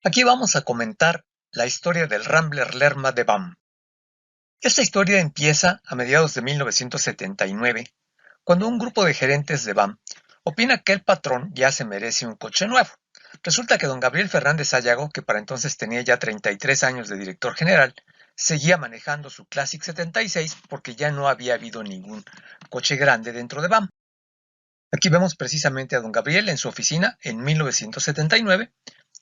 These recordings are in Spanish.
Aquí vamos a comentar la historia del Rambler Lerma de BAM. Esta historia empieza a mediados de 1979, cuando un grupo de gerentes de BAM opina que el patrón ya se merece un coche nuevo. Resulta que don Gabriel Fernández Sayago, que para entonces tenía ya 33 años de director general, seguía manejando su Classic 76 porque ya no había habido ningún coche grande dentro de BAM. Aquí vemos precisamente a don Gabriel en su oficina en 1979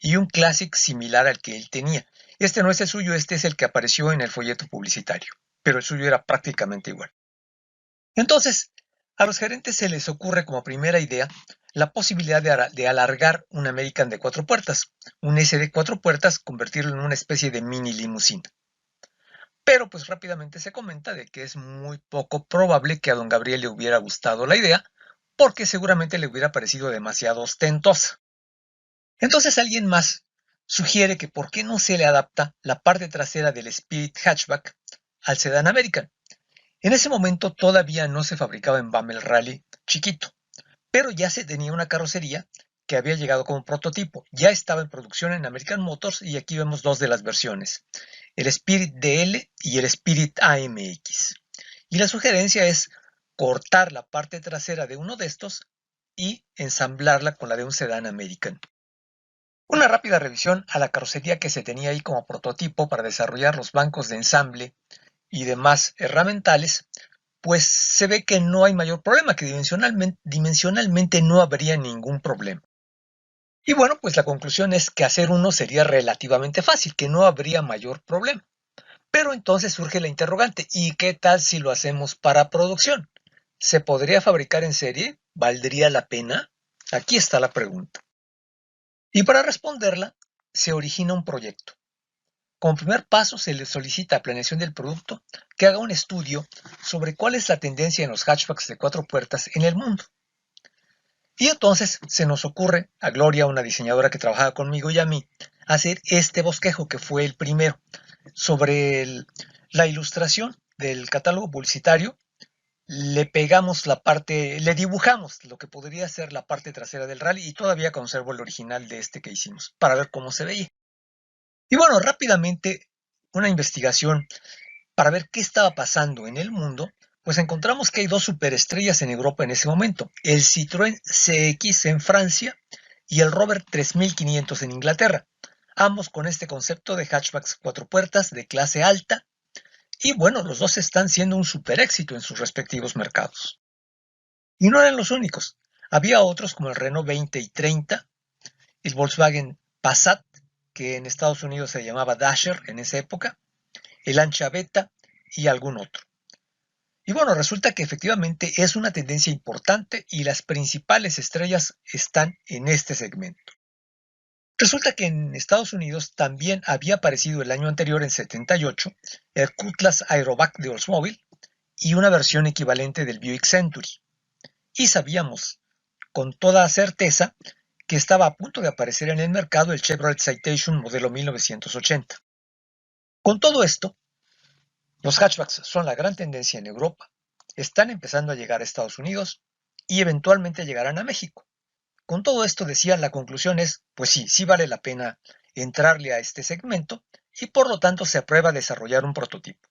y un Classic similar al que él tenía. Este no es el suyo, este es el que apareció en el folleto publicitario, pero el suyo era prácticamente igual. Entonces, a los gerentes se les ocurre como primera idea la posibilidad de alargar un American de 4 puertas, un S de 4 puertas, convertirlo en una especie de mini limusina. Pero pues rápidamente se comenta de que es muy poco probable que a don Gabriel le hubiera gustado la idea, porque seguramente le hubiera parecido demasiado ostentosa. Entonces alguien más sugiere que por qué no se le adapta la parte trasera del Spirit Hatchback al sedán American. En ese momento todavía no se fabricaba en BAM el Rally chiquito, pero ya se tenía una carrocería que había llegado como prototipo. Ya estaba en producción en American Motors y aquí vemos dos de las versiones, el Spirit DL y el Spirit AMX. Y la sugerencia es cortar la parte trasera de uno de estos y ensamblarla con la de un sedán American. Una rápida revisión a la carrocería que se tenía ahí como prototipo para desarrollar los bancos de ensamble y demás herramientales, pues se ve que no hay mayor problema, que dimensionalmente no habría ningún problema. Y bueno, pues la conclusión es que hacer uno sería relativamente fácil, que no habría mayor problema. Pero entonces surge la interrogante, ¿y qué tal si lo hacemos para producción? ¿Se podría fabricar en serie? ¿Valdría la pena? Aquí está la pregunta. Y para responderla, se origina un proyecto. Como primer paso, se le solicita a Planeación del Producto que haga un estudio sobre cuál es la tendencia en los hatchbacks de 4 puertas en el mundo. Y entonces se nos ocurre, a Gloria, una diseñadora que trabajaba conmigo y a mí, hacer este bosquejo que fue el primero, sobre la ilustración del catálogo publicitario. Le pegamos la parte, le dibujamos lo que podría ser la parte trasera del rally y todavía conservo el original de este que hicimos para ver cómo se veía. Y bueno, rápidamente una investigación para ver qué estaba pasando en el mundo, pues encontramos que hay dos superestrellas en Europa en ese momento, el Citroën CX en Francia y el Rover 3500 en Inglaterra, ambos con este concepto de hatchbacks 4 puertas de clase alta. Y bueno, los dos están siendo un super éxito en sus respectivos mercados. Y no eran los únicos. Había otros como el Renault 20 y 30, el Volkswagen Passat, que en Estados Unidos se llamaba Dasher en esa época, el Lancia Beta y algún otro. Y bueno, resulta que efectivamente es una tendencia importante y las principales estrellas están en este segmento. Resulta que en Estados Unidos también había aparecido el año anterior, en 78, el Cutlass Aerobac de Oldsmobile y una versión equivalente del Buick Century. Y sabíamos con toda certeza que estaba a punto de aparecer en el mercado el Chevrolet Citation modelo 1980. Con todo esto, los hatchbacks son la gran tendencia en Europa, están empezando a llegar a Estados Unidos y eventualmente llegarán a México. Con todo esto, decía, la conclusión es, pues sí vale la pena entrarle a este segmento y por lo tanto se aprueba desarrollar un prototipo.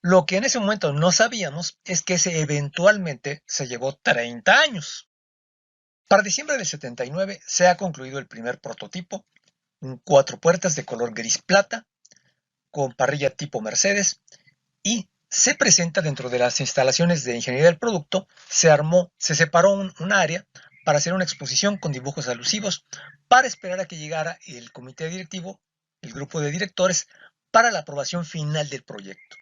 Lo que en ese momento no sabíamos es que ese eventualmente se llevó 30 años. Para diciembre del 79 se ha concluido el primer prototipo, un 4 puertas de color gris plata, con parrilla tipo Mercedes, y se presenta dentro de las instalaciones de ingeniería del producto. Se separó un área para hacer una exposición con dibujos alusivos para esperar a que llegara el comité directivo, el grupo de directores, para la aprobación final del proyecto.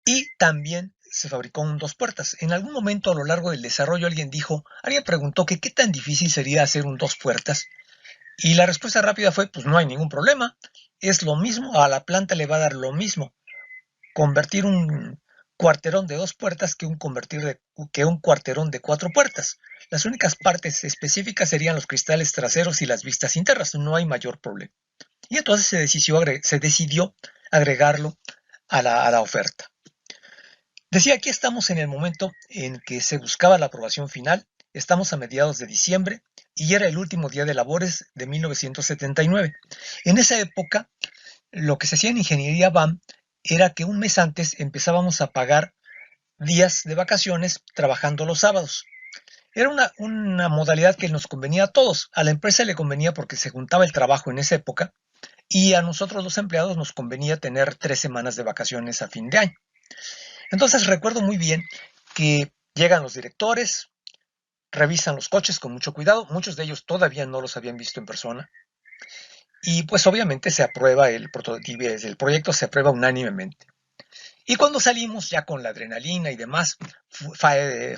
Y también se fabricó un 2 puertas. En algún momento a lo largo del desarrollo alguien preguntó que qué tan difícil sería hacer un 2 puertas. Y la respuesta rápida fue, pues no hay ningún problema. Es lo mismo, a la planta le va a dar lo mismo convertir un cuarterón de 2 puertas que un cuarterón de 4 puertas. Las únicas partes específicas serían los cristales traseros y las vistas internas, no hay mayor problema. Y entonces se decidió agregarlo a la oferta. Decía, aquí estamos en el momento en que se buscaba la aprobación final, estamos a mediados de diciembre y era el último día de labores de 1979. En esa época, lo que se hacía en Ingeniería BAM era que un mes antes empezábamos a pagar días de vacaciones trabajando los sábados. Era una modalidad que nos convenía a todos. A la empresa le convenía porque se juntaba el trabajo en esa época y a nosotros los empleados nos convenía tener 3 semanas de vacaciones a fin de año. Entonces recuerdo muy bien que llegan los directores, revisan los coches con mucho cuidado, muchos de ellos todavía no los habían visto en persona, y pues obviamente se aprueba el proyecto se aprueba unánimemente. Y cuando salimos ya con la adrenalina y demás,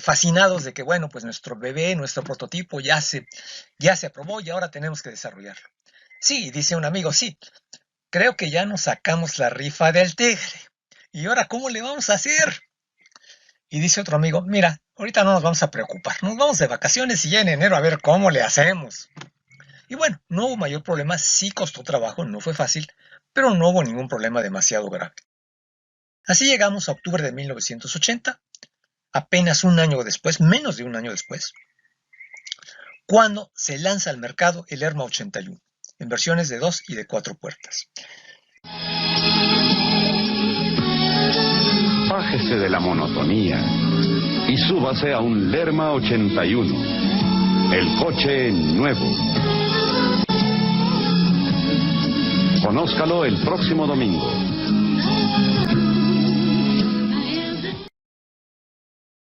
fascinados de que bueno, pues nuestro bebé, nuestro prototipo ya se aprobó y ahora tenemos que desarrollarlo. Sí, dice un amigo, sí, creo que ya nos sacamos la rifa del tigre. ¿Y ahora cómo le vamos a hacer? Y dice otro amigo, mira, ahorita no nos vamos a preocupar, nos vamos de vacaciones y ya en enero a ver cómo le hacemos. Y bueno, no hubo mayor problema, sí costó trabajo, no fue fácil, pero no hubo ningún problema demasiado grave. Así llegamos a octubre de 1980, apenas un año después, menos de un año después, cuando se lanza al mercado el Lerma 81, en versiones de 2 y de 4 puertas. Bájese de la monotonía y súbase a un Lerma 81, el coche nuevo. Conózcalo el próximo domingo.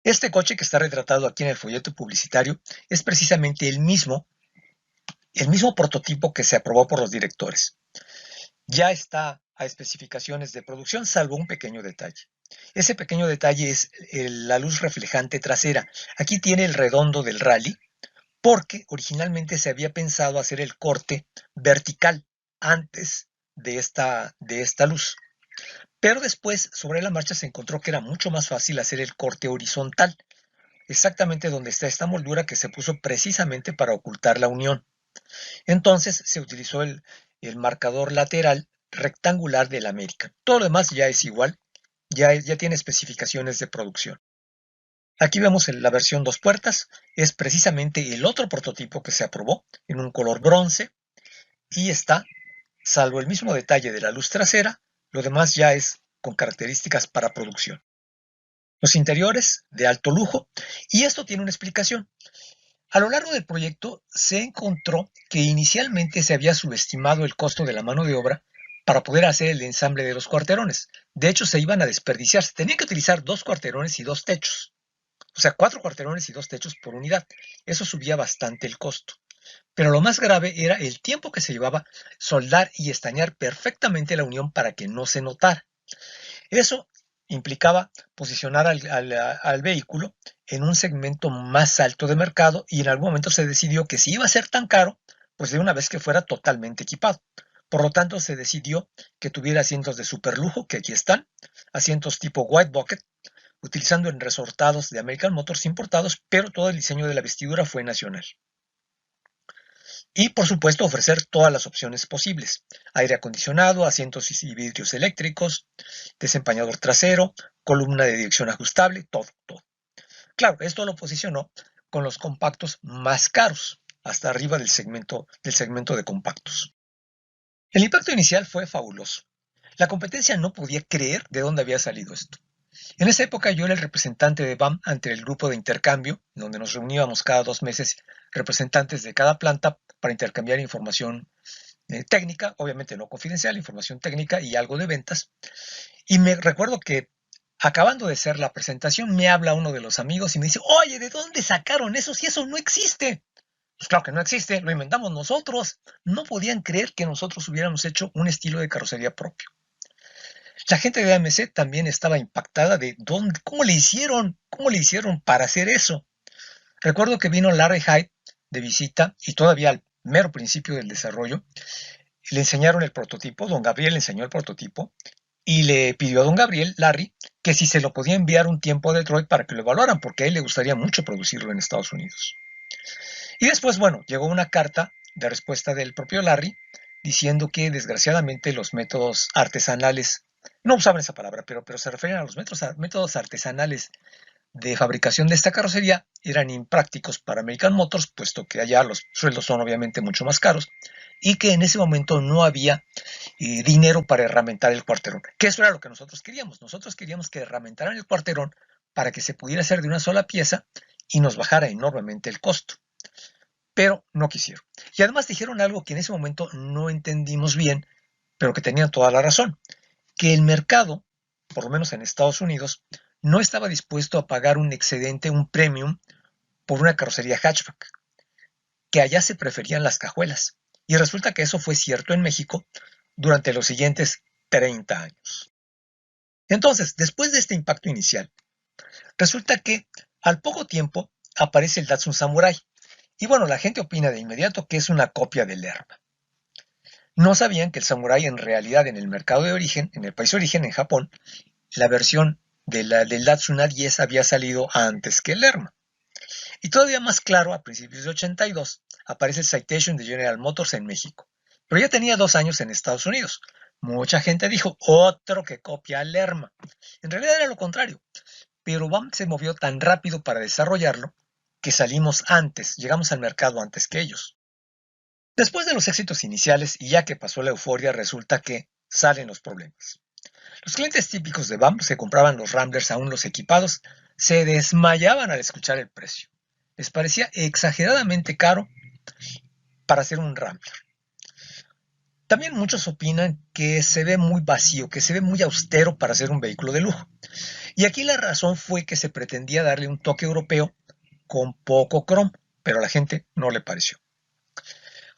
Este coche que está retratado aquí en el folleto publicitario es precisamente el mismo prototipo que se aprobó por los directores. Ya está a especificaciones de producción, salvo un pequeño detalle. Ese pequeño detalle es la luz reflejante trasera. Aquí tiene el redondo del Rally, porque originalmente se había pensado hacer el corte vertical antes de esta luz. Pero después, sobre la marcha, se encontró que era mucho más fácil hacer el corte horizontal, exactamente donde está esta moldura que se puso precisamente para ocultar la unión. Entonces se utilizó el marcador lateral rectangular del American. Todo lo demás ya es igual, ya tiene especificaciones de producción. Aquí vemos la versión 2 puertas, es precisamente el otro prototipo que se aprobó en un color bronce y está, salvo el mismo detalle de la luz trasera, lo demás ya es con características para producción. Los interiores de alto lujo, y esto tiene una explicación. A lo largo del proyecto se encontró que inicialmente se había subestimado el costo de la mano de obra para poder hacer el ensamble de los cuarterones. De hecho, se iban a desperdiciar. Se tenían que utilizar 2 cuarterones y 2 techos. O sea, 4 cuarterones y 2 techos por unidad. Eso subía bastante el costo. Pero lo más grave era el tiempo que se llevaba soldar y estañar perfectamente la unión para que no se notara. Eso implicaba posicionar al vehículo en un segmento más alto de mercado y en algún momento se decidió que si iba a ser tan caro, pues de una vez que fuera totalmente equipado. Por lo tanto, se decidió que tuviera asientos de superlujo, que aquí están, asientos tipo White Bucket, utilizando en resortados de American Motors importados, pero todo el diseño de la vestidura fue nacional. Y por supuesto ofrecer todas las opciones posibles: aire acondicionado, asientos y vidrios eléctricos, desempañador trasero, columna de dirección ajustable, todo. Claro, esto lo posicionó con los compactos más caros, hasta arriba del segmento de compactos. El impacto inicial fue fabuloso. La competencia no podía creer de dónde había salido esto. En esa época yo era el representante de BAM ante el grupo de intercambio, donde nos reuníamos cada 2 meses representantes de cada planta para intercambiar información técnica, obviamente no confidencial, información técnica y algo de ventas. Y me recuerdo que acabando de hacer la presentación me habla uno de los amigos y me dice, oye, ¿de dónde sacaron eso si eso no existe? Pues claro que no existe, lo inventamos nosotros. No podían creer que nosotros hubiéramos hecho un estilo de carrocería propio. La gente de AMC también estaba impactada de cómo le hicieron para hacer eso. Recuerdo que vino Larry Hyde de visita y todavía al mero principio del desarrollo le enseñaron el prototipo, don Gabriel le enseñó el prototipo y le pidió a don Gabriel, Larry, que si se lo podía enviar un tiempo a Detroit para que lo evaluaran, porque a él le gustaría mucho producirlo en Estados Unidos. Y después, bueno, llegó una carta de respuesta del propio Larry diciendo que desgraciadamente los métodos artesanales no usaban esa palabra, pero se referían a los métodos artesanales de fabricación de esta carrocería eran imprácticos para American Motors, puesto que allá los sueldos son obviamente mucho más caros y que en ese momento no había dinero para herramentar el cuarterón, que eso era lo que nosotros queríamos. Nosotros queríamos que herramentaran el cuarterón para que se pudiera hacer de una sola pieza y nos bajara enormemente el costo. Pero no quisieron. Y además dijeron algo que en ese momento no entendimos bien, pero que tenían toda la razón, que el mercado, por lo menos en Estados Unidos, no estaba dispuesto a pagar un excedente, un premium, por una carrocería hatchback, que allá se preferían las cajuelas. Y resulta que eso fue cierto en México durante los siguientes 30 años. Entonces, después de este impacto inicial, resulta que al poco tiempo aparece el Datsun Samurai. Y bueno, la gente opina de inmediato que es una copia del Lerma. No sabían que el Samurai en realidad en el mercado de origen, en el país de origen, en Japón, la versión del Datsun A10 había salido antes que el Lerma. Y todavía más claro, a principios de 82, aparece el Citation de General Motors en México. Pero ya tenía 2 años en Estados Unidos. Mucha gente dijo, otro que copia al Lerma. En realidad era lo contrario. Pero BAM se movió tan rápido para desarrollarlo que salimos antes, llegamos al mercado antes que ellos. Después de los éxitos iniciales y ya que pasó la euforia, resulta que salen los problemas. Los clientes típicos de BAM se compraban los Ramblers aún los equipados, se desmayaban al escuchar el precio. Les parecía exageradamente caro para hacer un Rambler. También muchos opinan que se ve muy vacío, que se ve muy austero para ser un vehículo de lujo. Y aquí la razón fue que se pretendía darle un toque europeo con poco cromo, pero a la gente no le pareció.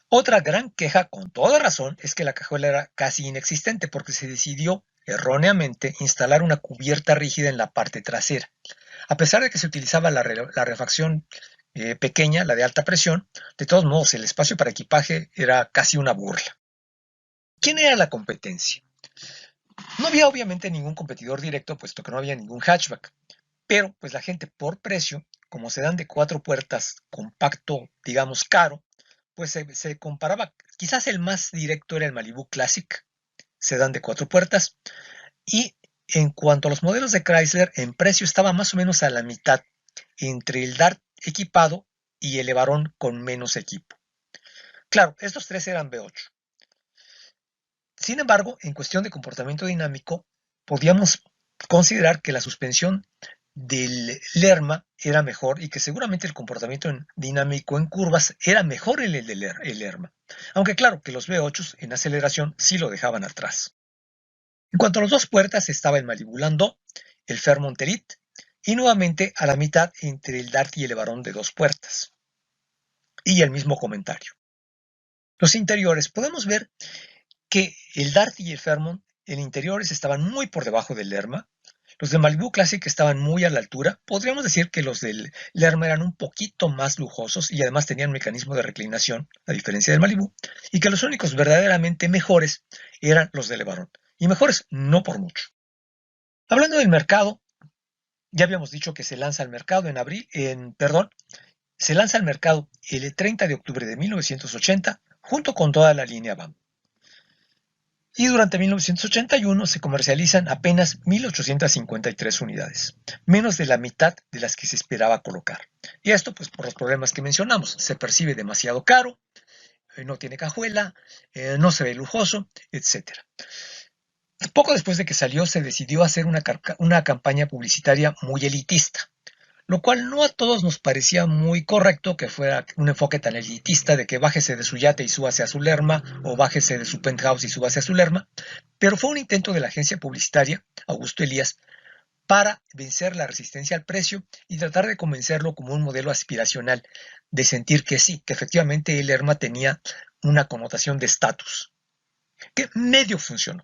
Otra gran queja, con toda razón, es que la cajuela era casi inexistente porque se decidió erróneamente instalar una cubierta rígida en la parte trasera. A pesar de que se utilizaba la refacción pequeña, la de alta presión, de todos modos el espacio para equipaje era casi una burla. ¿Quién era la competencia? No había obviamente ningún competidor directo, puesto que no había ningún hatchback, pero pues la gente por precio, como sedán de 4 puertas, compacto, digamos caro, pues se comparaba, quizás el más directo era el Malibu Classic, sedán de 4 puertas, y en cuanto a los modelos de Chrysler, en precio estaba más o menos a la mitad entre el Dart equipado y el Evaron con menos equipo. Claro, estos tres eran V8. Sin embargo, en cuestión de comportamiento dinámico, podíamos considerar que la suspensión del Lerma era mejor y que seguramente el comportamiento dinámico en curvas era mejor en el Lerma. Aunque claro que los V8 en aceleración sí lo dejaban atrás. En cuanto a las 2 puertas estaba el Malibu Landau, el Fairmont Elite y nuevamente a la mitad entre el Dart y el Evaron de 2 puertas. Y el mismo comentario. Los interiores, podemos ver que el Dart y el Fairmont en interiores estaban muy por debajo del Lerma. Los de Malibu Classic estaban muy a la altura. Podríamos decir que los del Lerma eran un poquito más lujosos y además tenían un mecanismo de reclinación, a diferencia del Malibu, y que los únicos verdaderamente mejores eran los del Evaron. Y mejores no por mucho. Hablando del mercado, ya habíamos dicho que se lanza al mercado se lanza al mercado el 30 de octubre de 1980 junto con toda la línea BAM. Y durante 1981 se comercializan apenas 1.853 unidades, menos de la mitad de las que se esperaba colocar. Y esto pues por los problemas que mencionamos, se percibe demasiado caro, no tiene cajuela, no se ve lujoso, etc. Poco después de que salió se decidió hacer una campaña publicitaria muy elitista, lo cual no a todos nos parecía muy correcto que fuera un enfoque tan elitista de que bájese de su yate y súbase a su Lerma o bájese de su penthouse y súbase a su Lerma, pero fue un intento de la agencia publicitaria, Augusto Elías, para vencer la resistencia al precio y tratar de convencerlo como un modelo aspiracional, de sentir que sí, que efectivamente el Lerma tenía una connotación de estatus, que medio funcionó.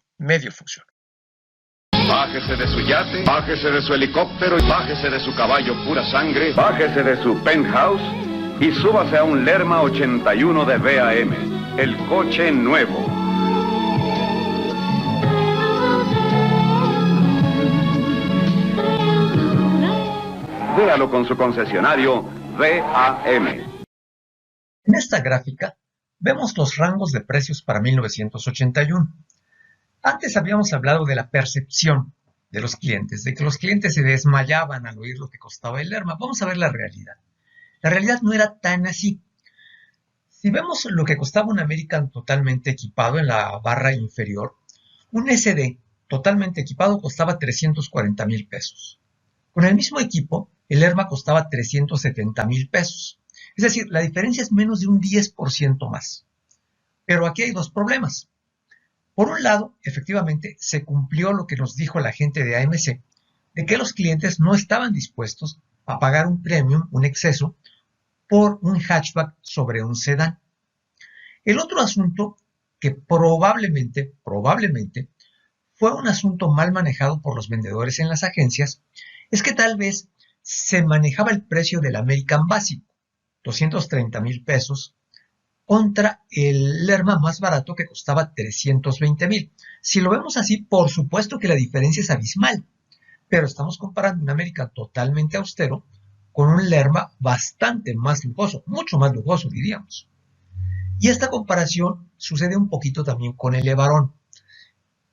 Bájese de su yate, bájese de su helicóptero, bájese de su caballo pura sangre, bájese de su penthouse y súbase a un Lerma 81 de VAM, el coche nuevo. Véalo con su concesionario VAM. En esta gráfica vemos los rangos de precios para 1981. Antes habíamos hablado de la percepción de los clientes, de que los clientes se desmayaban al oír lo que costaba el Lerma. Vamos a ver la realidad. La realidad no era tan así. Si vemos lo que costaba un American totalmente equipado en la barra inferior, un SD totalmente equipado costaba 340,000 pesos. Con el mismo equipo, el Lerma costaba 370,000 pesos. Es decir, la diferencia es menos de un 10% más. Pero aquí hay dos problemas. Por un lado, efectivamente, se cumplió lo que nos dijo la gente de AMC, de que los clientes no estaban dispuestos a pagar un premium, un exceso, por un hatchback sobre un sedán. El otro asunto que probablemente, fue un asunto mal manejado por los vendedores en las agencias, es que tal vez se manejaba el precio del American básico, 230,000 pesos, contra el Lerma más barato que costaba 320,000. Si lo vemos así, por supuesto que la diferencia es abismal, pero estamos comparando un American totalmente austero con un Lerma bastante más lujoso, mucho más lujoso diríamos. Y esta comparación sucede un poquito también con el Levarón.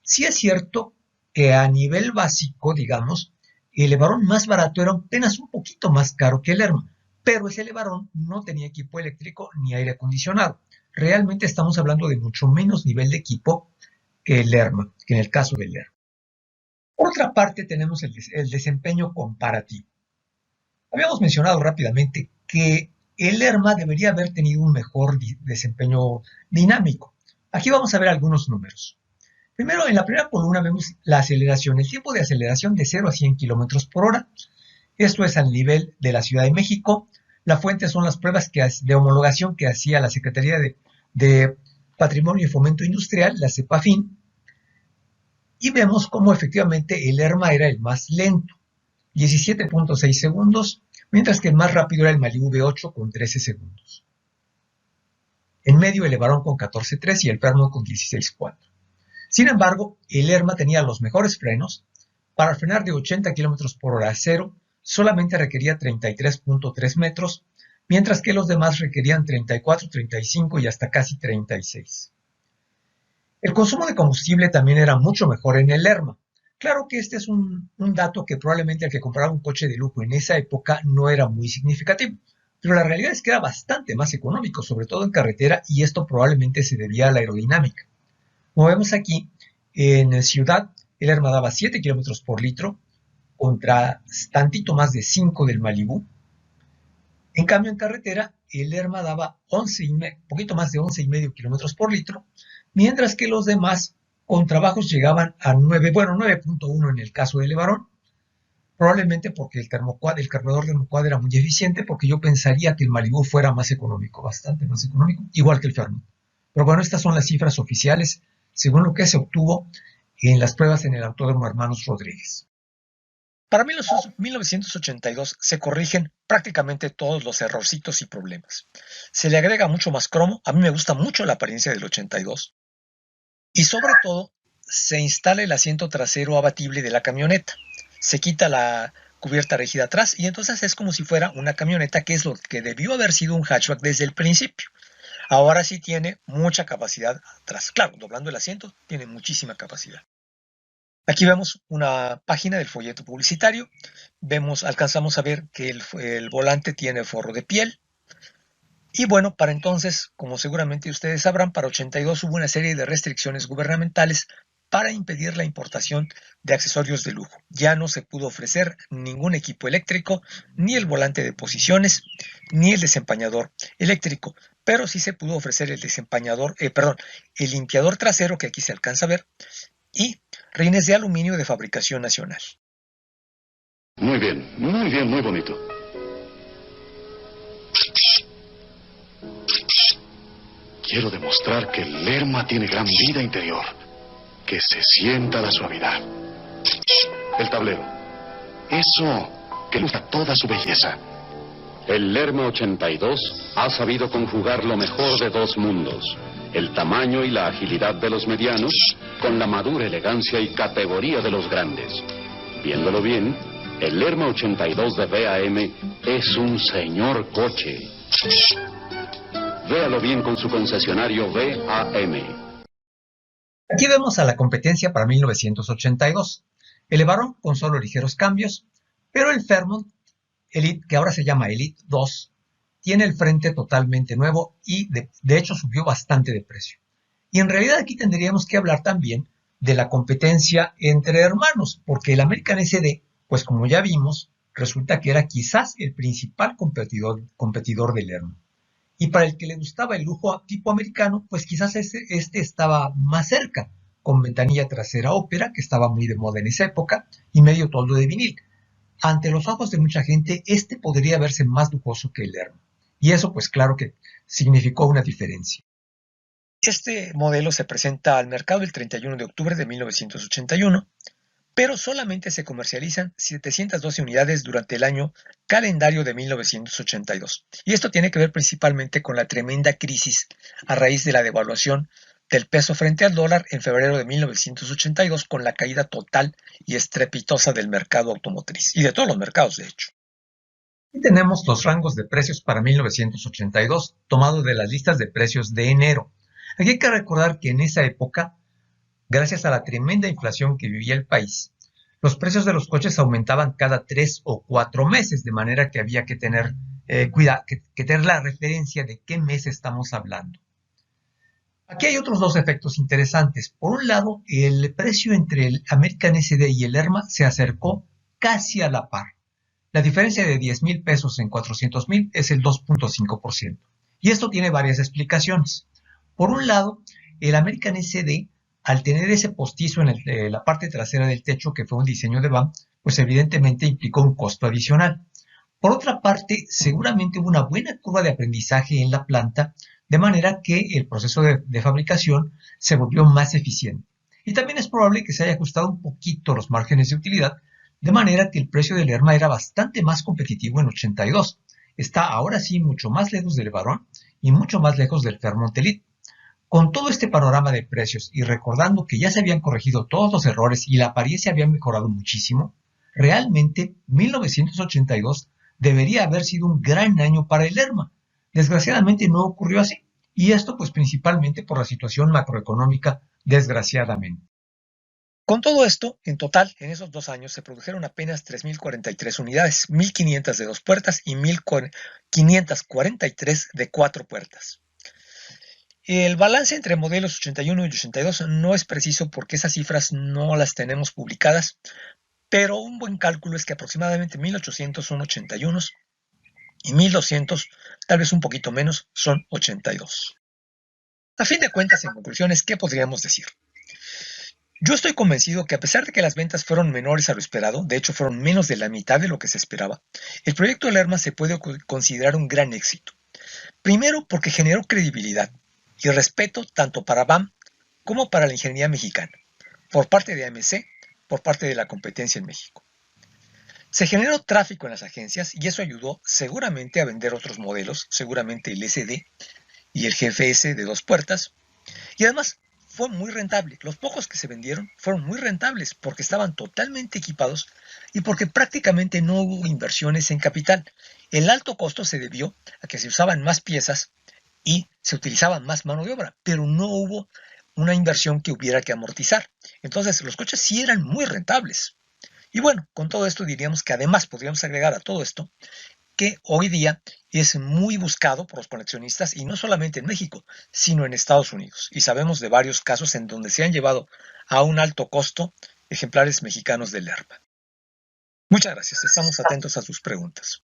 Sí es cierto que a nivel básico, digamos, el Levarón más barato era apenas un poquito más caro que el Lerma, pero ese Levarón no tenía equipo eléctrico ni aire acondicionado. Realmente estamos hablando de mucho menos nivel de equipo que el Lerma, que en el caso del Lerma. Por otra parte, tenemos el desempeño comparativo. Habíamos mencionado rápidamente que el Lerma debería haber tenido un mejor desempeño dinámico. Aquí vamos a ver algunos números. Primero, en la primera columna vemos la aceleración, el tiempo de aceleración de 0 a 100 km por hora. Esto es al nivel de la Ciudad de México. La fuente son las pruebas de homologación que hacía la Secretaría de Patrimonio y Fomento Industrial, la CEPAFIN, y vemos cómo efectivamente el Lerma era el más lento, 17.6 segundos, mientras que el más rápido era el Malibu V8 con 13 segundos. En medio el Levarón con 14.3 y el Fairmont con 16.4. Sin embargo, el Lerma tenía los mejores frenos. Para frenar de 80 km por hora a cero, solamente requería 33.3 metros, mientras que los demás requerían 34, 35 y hasta casi 36. El consumo de combustible también era mucho mejor en el Lerma. Claro que este es un dato que probablemente al que compraba un coche de lujo en esa época no era muy significativo, pero la realidad es que era bastante más económico, sobre todo en carretera, y esto probablemente se debía a la aerodinámica. Como vemos aquí, en ciudad, el Lerma daba 7 km por litro contra tantito más de 5 del Malibu. En cambio, en carretera, el Lerma daba poquito más de 11,5 km por litro, mientras que los demás con trabajos llegaban a 9.1 en el caso del Levarón, probablemente porque el carburador termoquad era muy eficiente, porque yo pensaría que el Malibu fuera más económico, bastante más económico, igual que el Fairmont. Pero bueno, estas son las cifras oficiales, según lo que se obtuvo en las pruebas en el Autódromo Hermanos Rodríguez. Para 1982 se corrigen prácticamente todos los errorcitos y problemas. Se le agrega mucho más cromo, a mí me gusta mucho la apariencia del 82, y sobre todo se instala el asiento trasero abatible de la camioneta. Se quita la cubierta rígida atrás y entonces es como si fuera una camioneta, que es lo que debió haber sido un hatchback desde el principio. Ahora sí tiene mucha capacidad atrás. Claro, doblando el asiento tiene muchísima capacidad. Aquí vemos una página del folleto publicitario. Alcanzamos a ver que el volante tiene forro de piel. Y bueno, para entonces, como seguramente ustedes sabrán, para 82 hubo una serie de restricciones gubernamentales para impedir la importación de accesorios de lujo. Ya no se pudo ofrecer ningún equipo eléctrico, ni el volante de posiciones, ni el desempañador eléctrico, pero sí se pudo ofrecer el el limpiador trasero, que aquí se alcanza a ver, y rines de aluminio de fabricación nacional. Muy bien, muy bonito. Quiero demostrar que el Lerma tiene gran vida interior, que se sienta la suavidad. El tablero, eso que luce toda su belleza. El Lerma 82 ha sabido conjugar lo mejor de dos mundos: el tamaño y la agilidad de los medianos con la madura elegancia y categoría de los grandes. Viéndolo bien, el Lerma 82 de VAM es un señor coche. Véalo bien con su concesionario VAM. Aquí vemos a la competencia para 1982. El Lebaron con solo ligeros cambios, pero el Fairmont Elite, que ahora se llama Elite 2, tiene el frente totalmente nuevo y de hecho subió bastante de precio. Y en realidad aquí tendríamos que hablar también de la competencia entre hermanos, porque el American SD, pues como ya vimos, resulta que era quizás el principal competidor del Lerma. Y para el que le gustaba el lujo tipo americano, pues quizás este estaba más cerca, con ventanilla trasera ópera, que estaba muy de moda en esa época, y medio toldo de vinil. Ante los ojos de mucha gente, este podría verse más lujoso que el Lerma. Y eso, pues claro que significó una diferencia. Este modelo se presenta al mercado el 31 de octubre de 1981, pero solamente se comercializan 712 unidades durante el año calendario de 1982. Y esto tiene que ver principalmente con la tremenda crisis a raíz de la devaluación del peso frente al dólar en febrero de 1982, con la caída total y estrepitosa del mercado automotriz y de todos los mercados, de hecho. Aquí tenemos los rangos de precios para 1982, tomado de las listas de precios de enero. Aquí hay que recordar que en esa época, gracias a la tremenda inflación que vivía el país, los precios de los coches aumentaban cada 3 o 4 meses, de manera que había que tener tener la referencia de qué mes estamos hablando. Aquí hay otros dos efectos interesantes. Por un lado, el precio entre el American SD y el ERMA se acercó casi a la par. La diferencia de 10,000 pesos en 400,000 es el 2.5%. Y esto tiene varias explicaciones. Por un lado, el American SD, al tener ese postizo en la parte trasera del techo, que fue un diseño de BAM, pues evidentemente implicó un costo adicional. Por otra parte, seguramente hubo una buena curva de aprendizaje en la planta, de manera que el proceso de fabricación se volvió más eficiente. Y también es probable que se haya ajustado un poquito los márgenes de utilidad, de manera que el precio del ERMA era bastante más competitivo en 82. Está ahora sí mucho más lejos del Lebaron y mucho más lejos del Fairmont Elite. Con todo este panorama de precios y recordando que ya se habían corregido todos los errores y la apariencia había mejorado muchísimo, realmente 1982 debería haber sido un gran año para el ERMA. Desgraciadamente no ocurrió así, y esto pues principalmente por la situación macroeconómica, desgraciadamente. Con todo esto, en total, en esos 2 años se produjeron apenas 3,043 unidades, 1,500 de 2 puertas y 1,543 de 4 puertas. El balance entre modelos 81 y 82 no es preciso porque esas cifras no las tenemos publicadas, pero un buen cálculo es que aproximadamente 1,800 son 81 y 1,200, tal vez un poquito menos, son 82. A fin de cuentas, en conclusiones, ¿qué podríamos decir? Yo estoy convencido que a pesar de que las ventas fueron menores a lo esperado, de hecho fueron menos de la mitad de lo que se esperaba, el proyecto Lerma se puede considerar un gran éxito. Primero porque generó credibilidad y respeto tanto para BAM como para la ingeniería mexicana, por parte de AMC, por parte de la competencia en México. Se generó tráfico en las agencias y eso ayudó seguramente a vender otros modelos, seguramente el SD y el GFS de 2 puertas, y además fue muy rentable. Los pocos que se vendieron fueron muy rentables porque estaban totalmente equipados y porque prácticamente no hubo inversiones en capital. El alto costo se debió a que se usaban más piezas y se utilizaba más mano de obra, pero no hubo una inversión que hubiera que amortizar. Entonces los coches sí eran muy rentables. Y bueno, con todo esto diríamos que además podríamos agregar a todo esto que hoy día es muy buscado por los coleccionistas y no solamente en México, sino en Estados Unidos. Y sabemos de varios casos en donde se han llevado a un alto costo ejemplares mexicanos del Lerma. Muchas gracias, estamos atentos a sus preguntas.